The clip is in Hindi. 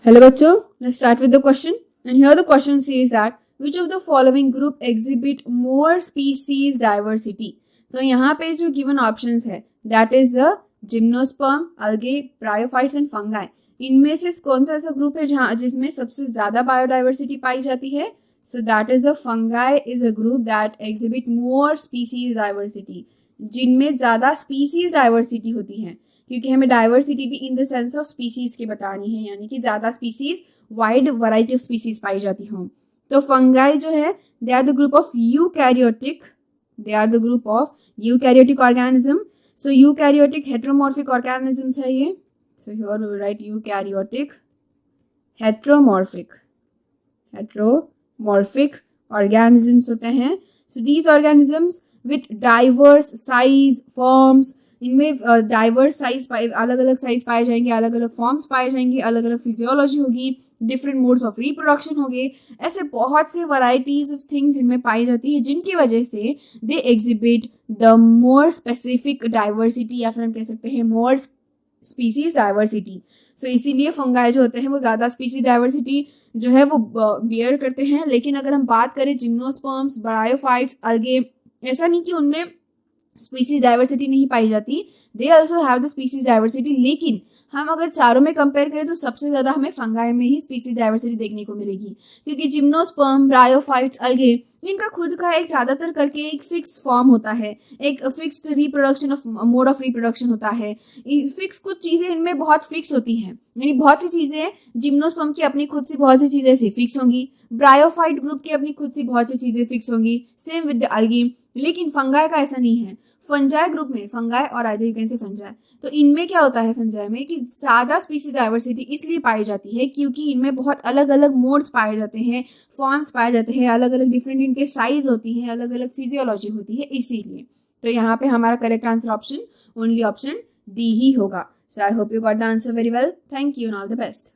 Hello बच्चों, let's start with the question. And here the question says that which of the following group exhibit more species diversity? तो यहाँ पे जो given options है that is the gymnosperm, algae, bryophytes and fungi. इनमें से कौन सा ऐसा ग्रुप है जहाँ जिसमें सबसे ज्यादा बायोडाइवर्सिटी पाई जाती है? So that is the fungi is a group that exhibit more species diversity. जिनमें ज्यादा species diversity होती है, क्योंकि हमें डाइवर्सिटी भी in the sense of species की बतानी है, यानी कि ज्यादा species, wide variety of species पाई जाती हों. तो फंगाई जो है they are the group of eukaryotic, they are the group of eukaryotic organism. So eukaryotic heteromorphic organisms है ये. So here we write eukaryotic heteromorphic organisms होते हैं. So these organisms with diverse size forms, इनमें डाइवर्स साइज अलग अलग साइज पाए जाएंगे, अलग अलग फॉर्म्स पाए जाएंगे, अलग अलग फिजियोलॉजी होगी, डिफरेंट मोड्स ऑफ रिप्रोडक्शन होंगे. ऐसे बहुत से वैरायटीज ऑफ थिंग्स इनमें पाई जाती है जिनकी वजह से they exhibit the more specific diversity, या फिर हम कह सकते हैं मोर स्पीसीज डाइवर्सिटी. सो इसीलिए फंगाई जो होते हैं वो ज़्यादा स्पीसीज डाइवर्सिटी जो है वो बियर करते हैं. लेकिन अगर हम बात करें जिम्नोस्पर्म्स, ब्रायोफाइट्स, अलगे, ऐसा नहीं कि उनमें स्पीसीज डाइवर्सिटी नहीं पाई जाती, they also have the species diversity. लेकिन हम अगर चारों में कंपेयर करें तो सबसे ज्यादा हमें फंगाई में ही स्पीसीज डाइवर्सिटी देखने को मिलेगी, क्योंकि जिम्नोस्पर्म, ब्रायोफाइट्स, अलगे, इनका खुद का एक ज्यादातर करके एक फिक्स फॉर्म होता है, एक fixed reproduction of mode of reproduction होता है. फिक्स कुछ चीजें इनमें बहुत फिक्स होती हैं, यानी बहुत सी चीजें जिम्नोस्पर्म की अपनी खुद से बहुत सी चीजें ऐसे फिक्स होंगी, ब्रायोफाइट ग्रुप की अपनी खुद से बहुत सी चीजें फिक्स होंगी, सेम विद द अलगी. लेकिन फंगाई का ऐसा नहीं है. फंजाई ग्रुप में, फंगाई और either you can say fungi, तो इनमें क्या होता है फंजाई में कि ज्यादा स्पीसीज डाइवर्सिटी इसलिए पाई जाती है क्योंकि इनमें बहुत अलग अलग मोड्स पाए जाते हैं, फॉर्म्स पाए जाते हैं, अलग अलग डिफरेंट इनके साइज होती हैं, अलग अलग फिजियोलॉजी होती है, इसीलिए. तो यहाँ पे हमारा correct answer option only option D ही होगा. So I hope you got the answer very well. Thank you and all the best.